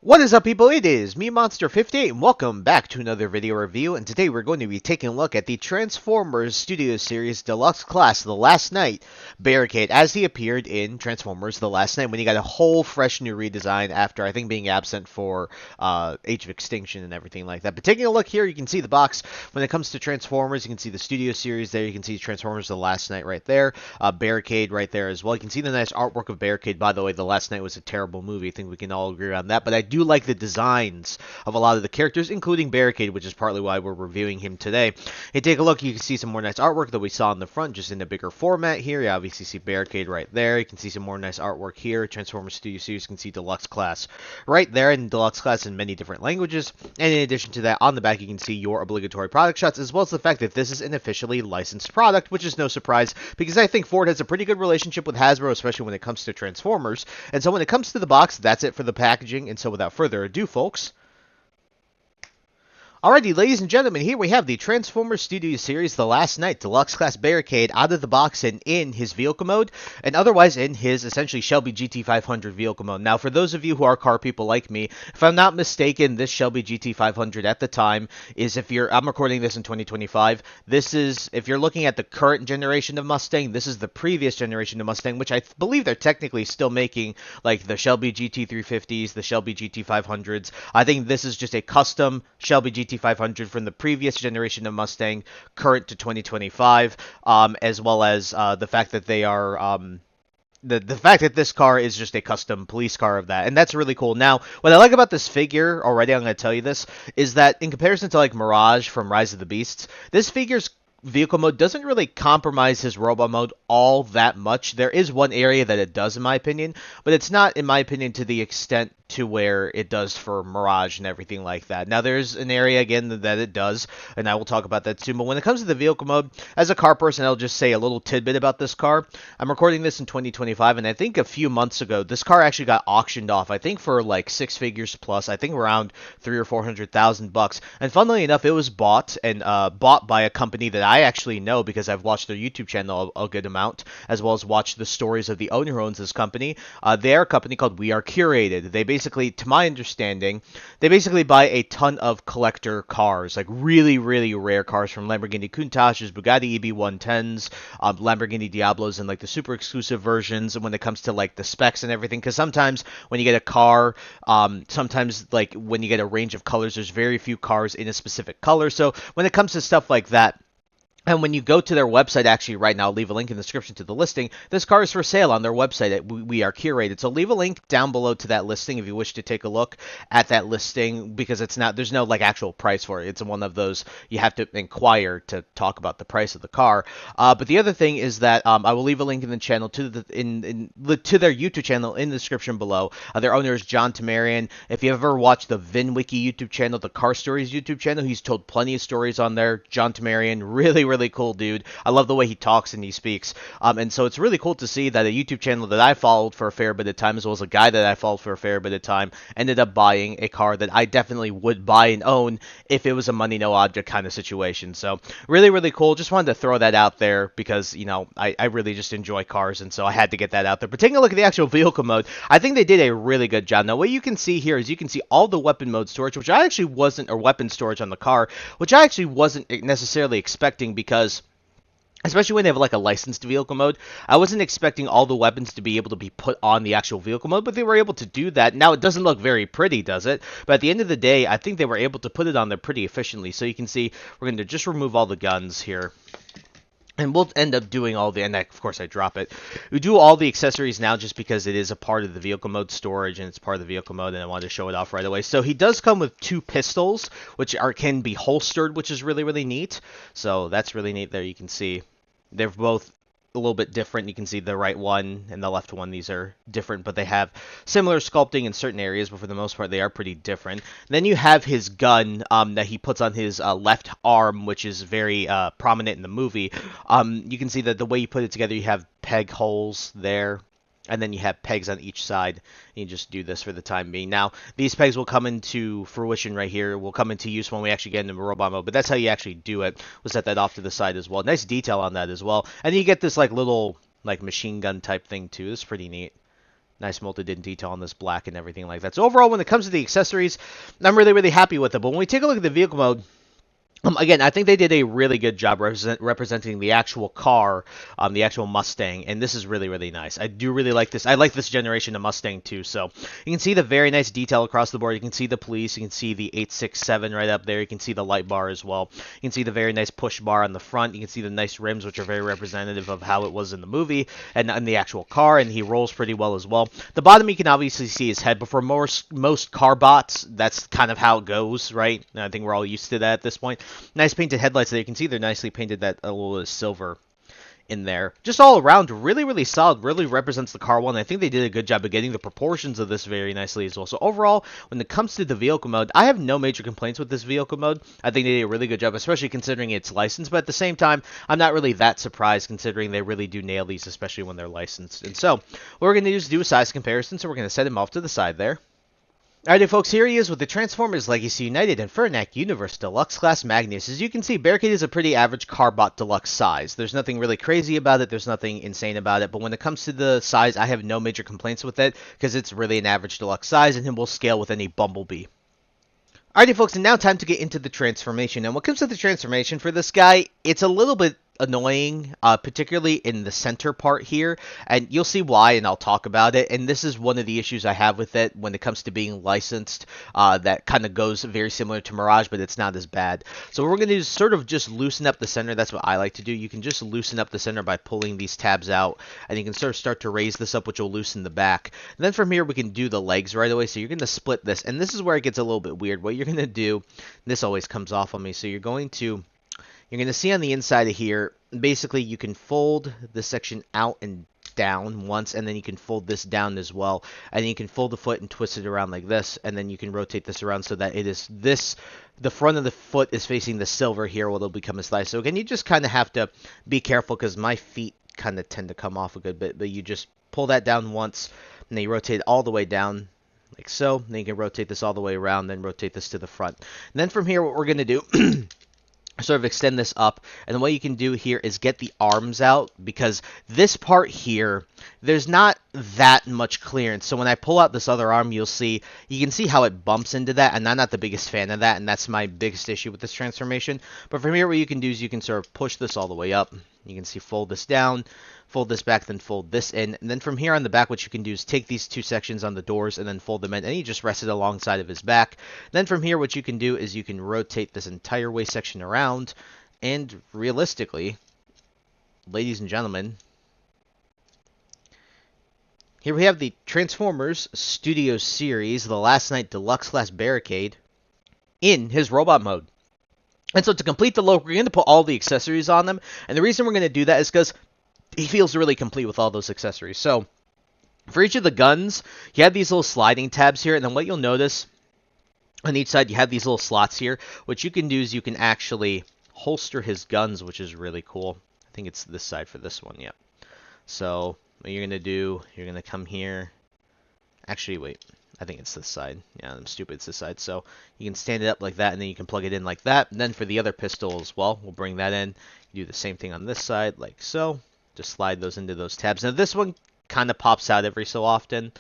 What is up, people? It is me, Monster58, and welcome back to another video review. And today we're going to be taking a look at the Transformers Studio Series Deluxe class, The Last Knight, Barricade, as he appeared in Transformers The Last Knight, when he got a whole fresh new redesign after, I think, being absent for Age of Extinction and everything like that. But taking a look here, you can see the box. When it comes to Transformers, you can see the Studio Series there. You can see Transformers The Last Knight right there. Barricade right there as well. You can see the nice artwork of Barricade. By the way, The Last Knight was a terrible movie. I think we can all agree on that. But I do like the designs of a lot of the characters, including Barricade, which is partly why we're reviewing him today. Hey, take a look. You can see some more nice artwork that we saw in the front, just in a bigger format here. You obviously see Barricade right there. You can see some more nice artwork here. Transformers Studio Series, you can see Deluxe Class right there, and Deluxe Class in many different languages. And in addition to that, on the back, you can see your obligatory product shots, as well as the fact that this is an officially licensed product, which is no surprise, because I think Ford has a pretty good relationship with Hasbro, especially when it comes to Transformers. And so when it comes to the box, that's it for the packaging. And so without further ado, folks, alrighty, ladies and gentlemen, here we have the Transformers Studio Series The Last Knight Deluxe Class Barricade out of the box and in his vehicle mode, and otherwise in his essentially Shelby GT500 vehicle mode. Now, for those of you who are car people like me, if I'm not mistaken, this Shelby GT500 at the time is, I'm recording this in 2025, this is, if you're looking at the current generation of Mustang, this is the previous generation of Mustang, which I believe they're technically still making, like the Shelby GT350s, the Shelby GT500s. I think this is just a custom Shelby GT500 from the previous generation of Mustang, current to 2025, as well as the fact that they are the fact that this car is just a custom police car of that, and that's really cool. Now, what I like about this figure already, I'm going to tell you this, is that in comparison to like Mirage from Rise of the Beasts, this figure's vehicle mode doesn't really compromise his robot mode all that much. There is one area that it does, in my opinion, but it's not, in my opinion, to the extent to where it does for Mirage and everything like that. Now, there's an area, again, that it does, and I will talk about that soon. But when it comes to the vehicle mode, as a car person, I'll just say a little tidbit about this car. I'm recording this in 2025, and I think a few months ago, this car actually got auctioned off, I think for like 6 figures plus, I think around 300,000 or 400,000 bucks. And funnily enough, it was bought by a company that I actually know because I've watched their YouTube channel a good amount, as well as watched the stories of the owner who owns this company. They're a company called We Are Curated. They basically, to my understanding, they basically buy a ton of collector cars, like really, really rare cars, from Lamborghini Countaches, Bugatti EB110s, Lamborghini Diablos, and like the super exclusive versions. And when it comes to like the specs and everything, because sometimes when you get a car, sometimes like when you get a range of colors, there's very few cars in a specific color. So when it comes to stuff like that, and when you go to their website, actually, right now, I'll leave a link in the description to the listing. This car is for sale on their website. We Are Curated. So leave a link down below to that listing if you wish to take a look at that listing, because it's not, there's no like actual price for it. It's one of those you have to inquire to talk about the price of the car. But the other thing is that I will leave a link in the channel to to their YouTube channel in the description below. Their owner is John Tamarian. If you ever watched the VinWiki YouTube channel, the Car Stories YouTube channel, he's told plenty of stories on there. John Tamarian, really cool dude. I love the way he talks and he speaks. And so it's really cool to see that a YouTube channel that I followed for a fair bit of time, as well as a guy that I followed for a fair bit of time, ended up buying a car that I definitely would buy and own if it was a money no object kind of situation. So really cool. Just wanted to throw that out there because, you know, I really just enjoy cars, and so I had to get that out there. But taking a look at the actual vehicle mode, I think they did a really good job. Now, what you can see here is you can see all the weapon mode storage, which I actually wasn't, or weapon storage on the car, which I actually wasn't necessarily expecting, because especially when they have like a licensed vehicle mode, I wasn't expecting all the weapons to be able to be put on the actual vehicle mode, but they were able to do that. Now, it doesn't look very pretty, does it? But at the end of the day, I think they were able to put it on there pretty efficiently. So you can see we're going to just remove all the guns here. And we'll end up doing all the, and of course I drop it. We do all the accessories now just because it is a part of the vehicle mode storage, and it's part of the vehicle mode, and I wanted to show it off right away. So he does come with 2 pistols, which can be holstered, which is really neat. So that's really neat there. You can see they're both a little bit different. You can see the right one and the left one. These are different, but they have similar sculpting in certain areas, but for the most part, they are pretty different. Then you have his gun that he puts on his left arm, which is very prominent in the movie. You can see that the way you put it together, you have peg holes there, and then you have pegs on each side. You just do this for the time being. Now, these pegs will come into fruition right here, will come into use when we actually get into robot mode, but that's how you actually do it. We'll set that off to the side as well. Nice detail on that as well. And then you get this like little like machine gun type thing too. It's pretty neat. Nice molded-in detail on this black and everything like that. So overall, when it comes to the accessories, I'm really, really happy with it. But when we take a look at the vehicle mode, again, I think they did a really good job representing the actual car, the actual Mustang, and this is really, really nice. I do really like this. I like this generation of Mustang too. So you can see the very nice detail across the board. You can see the police. You can see the 867 right up there. You can see the light bar as well. You can see the very nice push bar on the front. You can see the nice rims, which are very representative of how it was in the movie and in the actual car, and he rolls pretty well as well. The bottom, you can obviously see his head, but for most car bots, that's kind of how it goes, right? And I think we're all used to that at this point. Nice painted headlights there. You can see they're nicely painted, that a little bit of silver in there. Just all around, really, really solid. Really represents the car well, and I think they did a good job of getting the proportions of this very nicely as well. So overall, when it comes to the vehicle mode, I have no major complaints with this vehicle mode. I think they did a really good job, especially considering it's licensed, but at the same time, I'm not really that surprised considering they really do nail these, especially when they're licensed. And so, what we're going to do is do a size comparison, so we're going to set him off to the side there. Alrighty folks, here he is with the Transformers Legacy United and Furnac Universe Deluxe Class Magnus. As you can see, Barricade is a pretty average Carbot Deluxe size. There's nothing really crazy about it, there's nothing insane about it, but when it comes to the size, I have no major complaints with it, because it's really an average Deluxe size, and it will scale with any Bumblebee. Alrighty folks, and now time to get into the transformation. And when it comes to the transformation for this guy, it's a little bit annoying, particularly in the center part here, and you'll see why, and I'll talk about it. And this is one of the issues I have with it when it comes to being licensed, that kind of goes very similar to Mirage, but it's not as bad. So what we're going to do is sort of just loosen up the center. That's what I like to do. You can just loosen up the center by pulling these tabs out, and you can sort of start to raise this up, which will loosen the back. And then from here, we can do the legs right away. So you're going to split this, and this is where it gets a little bit weird. What you're going to do, this always comes off on me, so you're going to see on the inside of here, basically you can fold this section out and down once, and then you can fold this down as well, and then you can fold the foot and twist it around like this, and then you can rotate this around so that it is this, the front of the foot is facing the silver here, what will become a slice. So again, you just kind of have to be careful, because my feet kind of tend to come off a good bit, but you just pull that down once, and then you rotate it all the way down, like so. Then you can rotate this all the way around, then rotate this to the front. And then from here, what we're going to do sort of extend this up, and what you can do here is get the arms out, because this part here, there's not that much clearance. So when I pull out this other arm, you can see how it bumps into that, and I'm not the biggest fan of that, and that's my biggest issue with this transformation. But from here, what you can do is you can sort of push this all the way up. You can see fold this down, fold this back, then fold this in. And then from here on the back, what you can do is take these two sections on the doors and then fold them in, and you just rest it alongside of his back. Then from here, what you can do is you can rotate this entire waist section around, and realistically, ladies and gentlemen, here we have the Transformers Studio Series, the Last Night Deluxe Class Barricade, in his robot mode. And so to complete the look, we're going to put all the accessories on them. And the reason we're going to do that is because he feels really complete with all those accessories. So for each of the guns, you have these little sliding tabs here. And then what you'll notice on each side, you have these little slots here. What you can do is you can actually holster his guns, which is really cool. I think it's this side for this one, yeah. So what you're going to do, you're going to come here. Actually, wait. I think it's this side. Yeah, I'm stupid. It's this side. So you can stand it up like that, and then you can plug it in like that. And then for the other pistol as well, we'll bring that in. You do the same thing on this side, like so. Just slide those into those tabs. Now this one kind of pops out every so often,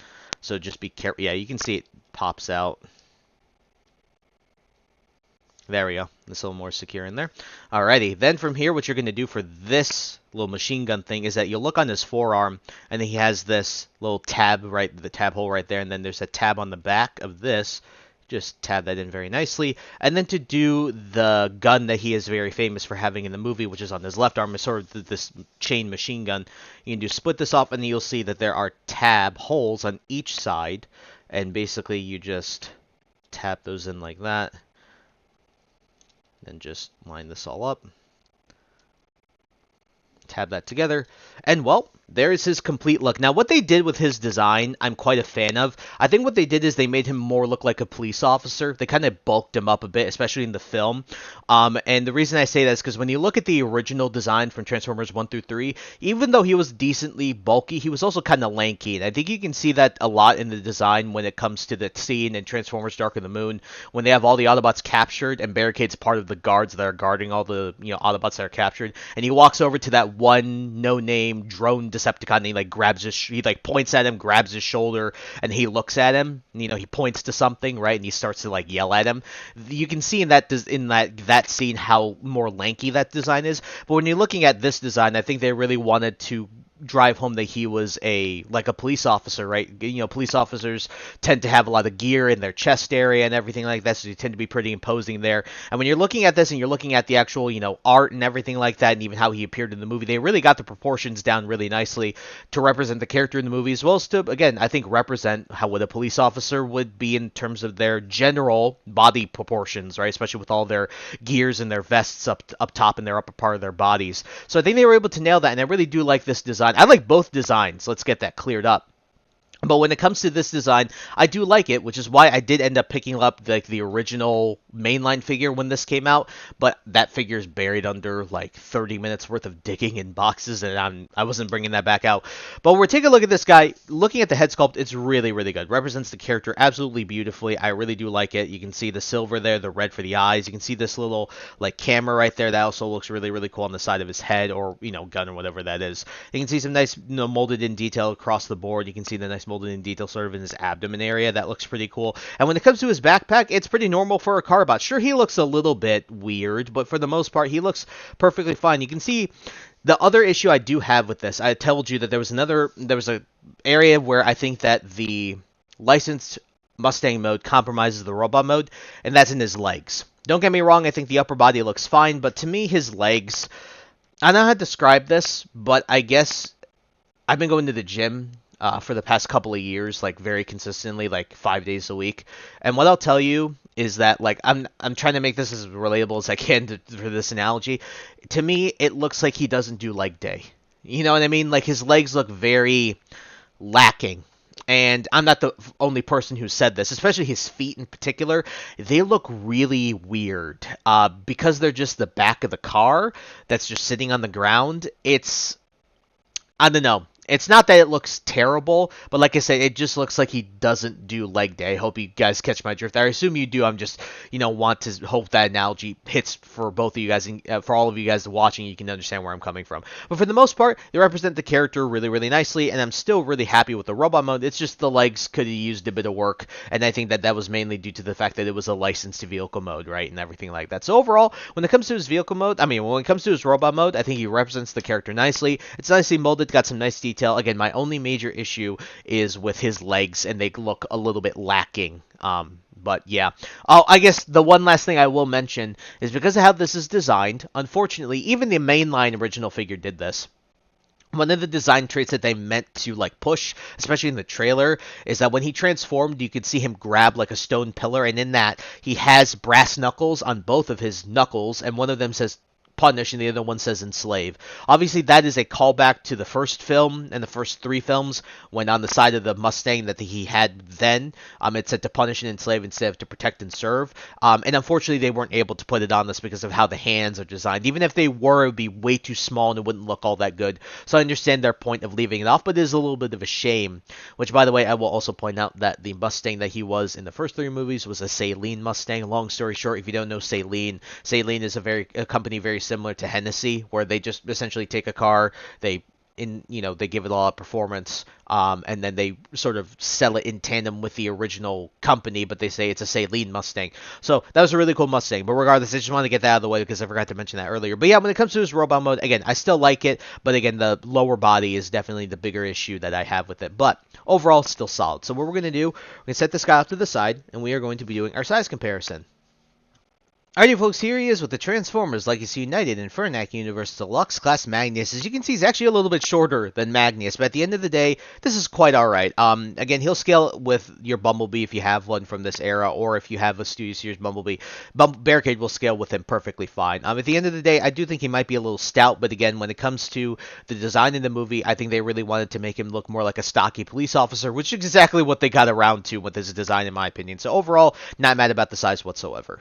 so just be careful. Yeah, you can see it pops out. There we go. It's a little more secure in there. Alrighty. Then from here, what you're going to do for this little machine gun thing is that you'll look on his forearm, and then he has this little tab, right, the tab hole right there, and then there's a tab on the back of this. Just tab that in very nicely. And then to do the gun that he is very famous for having in the movie, which is on his left arm, is sort of this chain machine gun. You can do split this off, and you'll see that there are tab holes on each side. And basically, you just tap those in like that. Then just line this all up. Tab that together. And, well, there's his complete look. Now, what they did with his design, I'm quite a fan of. I think what they did is they made him more look like a police officer. They kind of bulked him up a bit, especially in the film. And the reason I say that is because when you look at the original design from Transformers 1 through 3, even though he was decently bulky, he was also kind of lanky. And I think you can see that a lot in the design when it comes to the scene in Transformers Dark of the Moon, when they have all the Autobots captured, and Barricade's part of the guards that are guarding all the Autobots that are captured. And he walks over to that one no-name drone Decepticon, and he like grabs he like points at him, grabs his shoulder, and he looks at him. You know, he points to something, right, and he starts to like yell at him. You can see in that scene how more lanky that design is. But when you're looking at this design, I think they really wanted to drive home that he was a police officer, right? You know, police officers tend to have a lot of gear in their chest area and everything like that, so they tend to be pretty imposing there. And when you're looking at this and you're looking at the actual, you know, art and everything like that, and even how he appeared in the movie, they really got the proportions down really nicely to represent the character in the movie, as well as to, again, I think represent how what a police officer would be in terms of their general body proportions, right? Especially with all their gears and their vests up top in their upper part of their bodies. So I think they were able to nail that, and I really do like this design. I like both designs. Let's get that cleared up. But when it comes to this design, I do like it, which is why I did end up picking up the original mainline figure when this came out. But that figure is buried under like 30 minutes worth of digging in boxes, and I wasn't bringing that back out. But we're taking a look at this guy. Looking at the head sculpt, it's really, really good. Represents the character absolutely beautifully. I really do like it. You can see the silver there, the red for the eyes. You can see this little like camera right there. That also looks really, really cool on the side of his head, or, you know, gun or whatever that is. You can see some nice, you know, molded in detail across the board. You can see the nice molded in detail sort of in his abdomen area. That looks pretty cool. And when it comes to his backpack, it's pretty normal for a Carbot. Sure, he looks a little bit weird, but for the most part, he looks perfectly fine. You can see the other issue I do have with this. I told you that there was a area where I think that the licensed Mustang mode compromises the robot mode, and that's in his legs. Don't get me wrong, I think the upper body looks fine, but to me, his legs, I don't know how to describe this, but I guess I've been going to the gym for the past couple of years, like very consistently, like 5 days a week. And what I'll tell you is that, like, I'm trying to make this as relatable as I can for this analogy. To me, it looks like he doesn't do leg day. You know what I mean? Like, his legs look very lacking. And I'm not the only person who said this, especially his feet in particular. They look really weird because they're just the back of the car that's just sitting on the ground. I don't know. It's not that it looks terrible, but like I said, it just looks like he doesn't do leg day. I hope you guys catch my drift. I assume you do. I'm just, you know, want to hope that analogy hits for both of you guys, and for all of you guys watching, you can understand where I'm coming from. But for the most part, they represent the character really, really nicely, and I'm still really happy with the robot mode. It's just the legs could have used a bit of work, and I think that was mainly due to the fact that it was a licensed vehicle mode, right, and everything like that. So overall, when it comes to his vehicle mode, when it comes to his robot mode, I think he represents the character nicely. It's nicely molded, got some nice detail. Again, my only major issue is with his legs, and they look a little bit lacking. But yeah. Oh, I guess the one last thing I will mention is because of how this is designed, unfortunately, even the mainline original figure did this. One of the design traits that they meant to like push, especially in the trailer, is that when he transformed, you could see him grab like a stone pillar, and in that, he has brass knuckles on both of his knuckles, and one of them says punish, and the other one says enslave. Obviously, that is a callback to the first film and the first three films, when on the side of the Mustang that he had then, it said to punish and enslave instead of to protect and serve. And unfortunately, they weren't able to put it on this because of how the hands are designed. Even if they were, it would be way too small and it wouldn't look all that good. So I understand their point of leaving it off, but it is a little bit of a shame. Which, by the way, I will also point out that the Mustang that he was in the first three movies was a Saleen Mustang. Long story short, if you don't know Saleen is a company very similar to Hennessy, where they just essentially take a car, they give it all a performance, and then they sort of sell it in tandem with the original company, but they say it's a Saleen Mustang. So that was a really cool Mustang. But regardless, I just wanted to get that out of the way because I forgot to mention that earlier. But yeah, when it comes to his robot mode, again, I still like it, but again, the lower body is definitely the bigger issue that I have with it. But overall, still solid. So what we're going to do, we're going to set this guy off to the side, and we are going to be doing our size comparison. Alrighty folks, here he is with the Transformers Legacy United Infernac Universe Deluxe Class Magnus. As you can see, he's actually a little bit shorter than Magnus, but at the end of the day, this is quite alright. Again, he'll scale with your Bumblebee if you have one from this era, or if you have a Studio Series Bumblebee. Barricade will scale with him perfectly fine. At the end of the day, I do think he might be a little stout, but again, when it comes to the design in the movie, I think they really wanted to make him look more like a stocky police officer, which is exactly what they got around to with his design, in my opinion. So overall, not mad about the size whatsoever.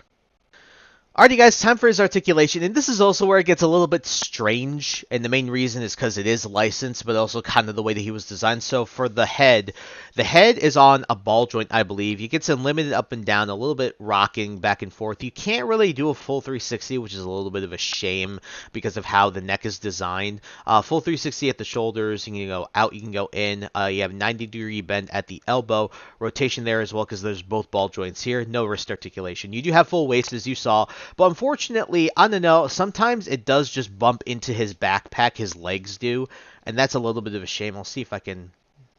Alrighty guys, time for his articulation, and this is also where it gets a little bit strange, and the main reason is because it is licensed, but also kind of the way that he was designed. So for the head is on a ball joint, I believe. You get some limited up and down, a little bit rocking back and forth. You can't really do a full 360, which is a little bit of a shame because of how the neck is designed. Full 360 at the shoulders, you can go out, you can go in. You have 90-degree bend at the elbow, rotation there as well because there's both ball joints here. No wrist articulation. You do have full waist as you saw. But unfortunately, I don't know, sometimes it does just bump into his backpack, his legs do, and that's a little bit of a shame. I'll see if I can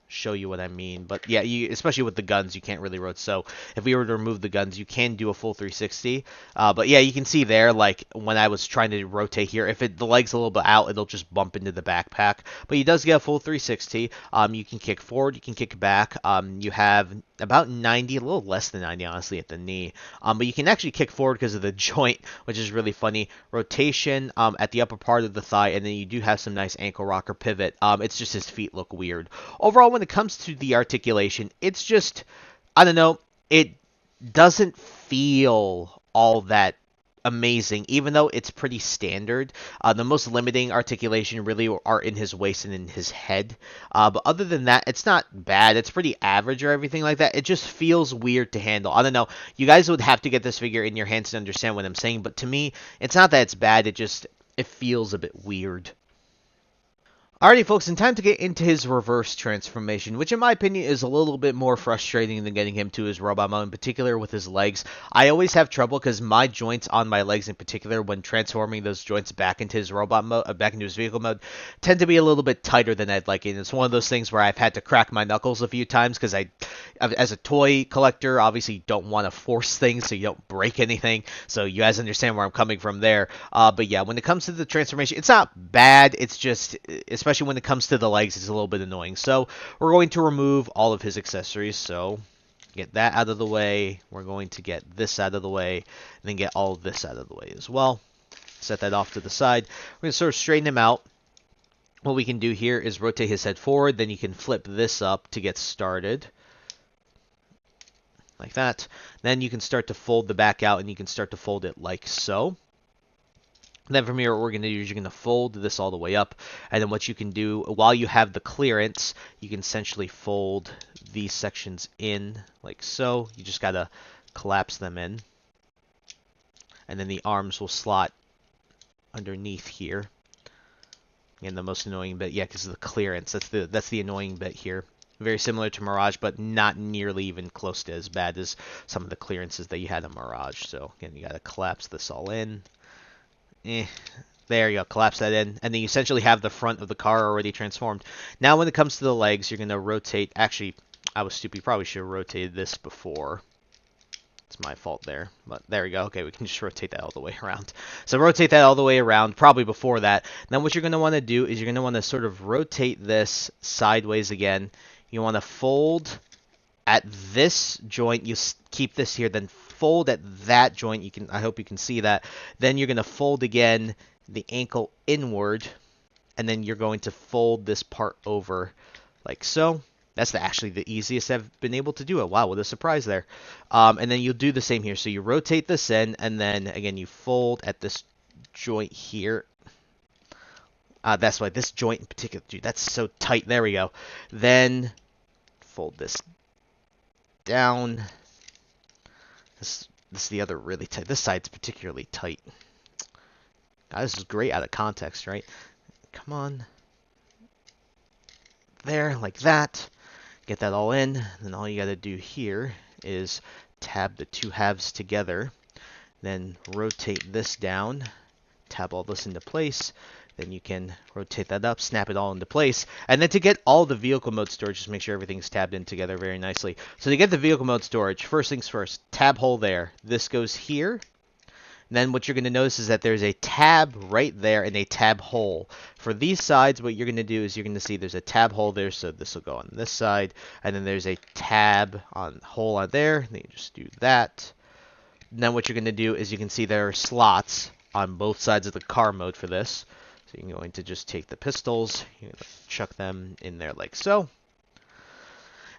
show you what I mean. But yeah, especially with the guns, you can't really rotate. So if we were to remove the guns, you can do a full 360. But yeah, you can see there, like when I was trying to rotate here, if the leg's a little bit out, it'll just bump into the backpack. But he does get a full 360. You can kick forward, you can kick back. You have about 90, a little less than 90, honestly, at the knee. But you can actually kick forward because of the joint, which is really funny. Rotation at the upper part of the thigh, and then you do have some nice ankle rocker pivot. It's just his feet look weird. Overall, when it comes to the articulation, it's just, I don't know, it doesn't feel all that amazing, even though it's pretty standard. The most limiting articulation really are in his waist and in his head. But other than that, it's not bad. It's pretty average or everything like that. It just feels weird to handle. I don't know. You guys would have to get this figure in your hands to understand what I'm saying. But to me, it's not that it's bad. It feels a bit weird. Alrighty folks, and time to get into his reverse transformation, which in my opinion is a little bit more frustrating than getting him to his robot mode, in particular with his legs. I always have trouble because my joints on my legs in particular, when transforming those joints back into his robot mode, back into his vehicle mode, tend to be a little bit tighter than I'd like. And it's one of those things where I've had to crack my knuckles a few times because as a toy collector, obviously you don't want to force things so you don't break anything. So you guys understand where I'm coming from there. But yeah, when it comes to the transformation, it's not bad. It's just, especially when it comes to the legs, it's a little bit annoying. So we're going to remove all of his accessories. So get that out of the way. We're going to get this out of the way, and then get all of this out of the way as well. Set that off to the side. We're going to sort of straighten him out. What we can do here is rotate his head forward. Then you can flip this up to get started. Like that. Then you can start to fold the back out, and you can start to fold it like so. Then from here, what we're going to do is you're going to fold this all the way up. And then what you can do, while you have the clearance, you can essentially fold these sections in like so. You just got to collapse them in. And then the arms will slot underneath here. And the most annoying bit, yeah, because of the clearance. That's the annoying bit here. Very similar to Mirage, but not nearly even close to as bad as some of the clearances that you had in Mirage. So again, you got to collapse this all in. There you go, collapse that in, and then you essentially have the front of the car already transformed. Now when it comes to the legs, you're going to rotate, actually, I was stupid, probably should have rotated this before. It's my fault there, but there we go. Okay, we can just rotate that all the way around. So rotate that all the way around, probably before that. Now what you're going to want to do is you're going to want to sort of rotate this sideways again. You want to fold at this joint, you keep this here, then fold at that joint. I hope you can see that. Then you're going to fold again the ankle inward, and then you're going to fold this part over like so. That's actually the easiest I've been able to do it. Wow, what a surprise there. And then you'll do the same here. So you rotate this in, and then again you fold at this joint here. That's why this joint in particular, dude, that's so tight. There we go. Then fold this down. This is the other really tight. This side's particularly tight. God, this is great out of context, right? Come on. There, like that. Get that all in. Then all you got to do here is tab the two halves together. Then rotate this down. Tab all this into place. Then you can rotate that up, snap it all into place. And then to get all the vehicle mode storage, just make sure everything's tabbed in together very nicely. So to get the vehicle mode storage, first things first, tab hole there. This goes here. And then what you're going to notice is that there's a tab right there and a tab hole. For these sides, what you're going to do is you're going to see there's a tab hole there, so this will go on this side. And then there's a tab hole on there. Then you just do that. And then what you're going to do is you can see there are slots on both sides of the car mode for this. So you're going to just take the pistols, you're going to chuck them in there like so.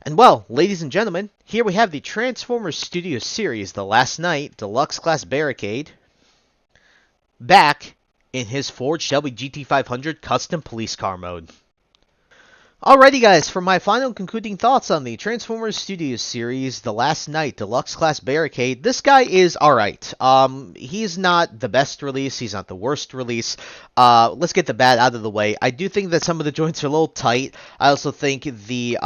And well, ladies and gentlemen, here we have the Transformers Studio Series, The Last Night, Deluxe Class Barricade. back in his Ford Shelby GT500 custom police car mode. Alrighty guys, for my final concluding thoughts on the Transformers Studios series, The Last Knight Deluxe Class Barricade, this guy is alright. He's not the best release, he's not the worst release. Let's get the bad out of the way. I do think that some of the joints are a little tight. I also think the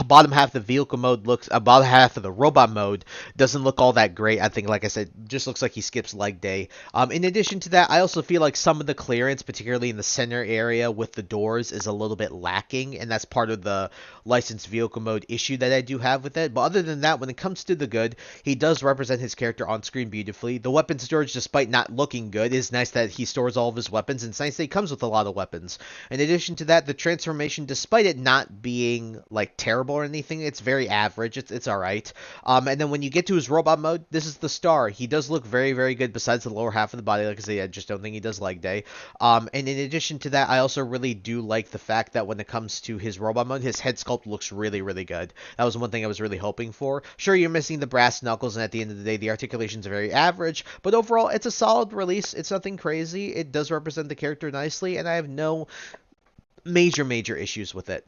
bottom half of the vehicle mode looks, bottom half of the robot mode doesn't look all that great. I think, like I said, just looks like he skips leg day. In addition to that, I also feel like some of the clearance, particularly in the center area with the doors, is a little bit lacking. And that's part of the licensed vehicle mode issue that I do have with it. But other than that, when it comes to the good, he does represent his character on screen beautifully. The weapon storage, despite not looking good, is nice that he stores all of his weapons, and it's nice that he comes with a lot of weapons. In addition to that, the transformation, despite it not being like terrible or anything, it's very average. It's alright. And then when you get to his robot mode, this is the star. He does look very, very good besides the lower half of the body. Like I said, I just don't think he does leg day. And in addition to that, I also really do like the fact that when it comes to his robot mode, his head sculpt looks really, really good. That was one thing I was really hoping for. Sure, you're missing the brass knuckles, and at the end of the day, the articulation's very average, but overall, it's a solid release. It's nothing crazy. It does represent the character nicely, and I have no major issues with it.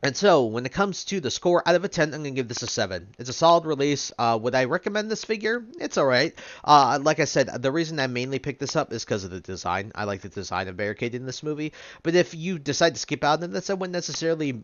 And so, when it comes to the score out of a 10, I'm going to give this a 7. It's a solid release. Would I recommend this figure? It's alright. Like I said, the reason I mainly picked this up is because of the design. I like the design of Barricade in this movie. But if you decide to skip out on this, I wouldn't necessarily,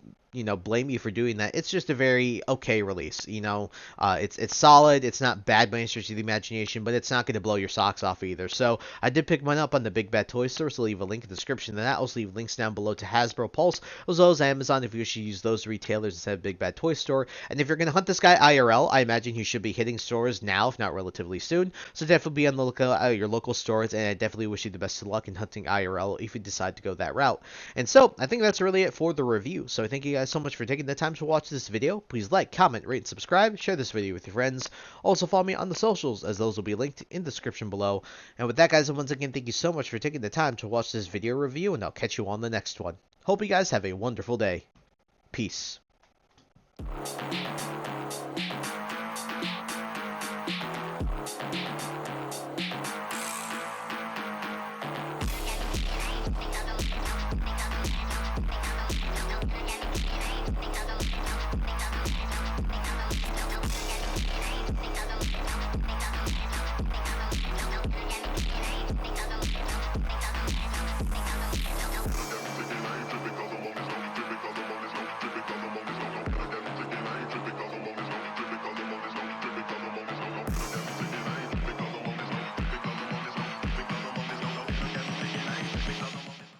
blame you for doing that. It's just a very okay release. It's solid. It's not bad by any stretch of the imagination, but it's not going to blow your socks off either. So, I did pick mine up on the Big Bad Toy Store, so leave a link in the description to that. I'll also leave links down below to Hasbro Pulse, as well as Amazon if you wish to use those retailers instead of Big Bad Toy Store. And if you're going to hunt this guy IRL, I imagine he should be hitting stores now, if not relatively soon. So definitely be on the lookout at your local stores, and I definitely wish you the best of luck in hunting IRL if you decide to go that route. And so, I think that's really it for the review. So thank you guys so much for taking the time to watch this video. Please like, comment, rate, and subscribe. Share this video with your friends. Also follow me on the socials, as those will be linked in the description below. And with that, guys, once again, thank you so much for taking the time to watch this video review, and I'll catch you on the next one. Hope you guys have a wonderful day. Peace.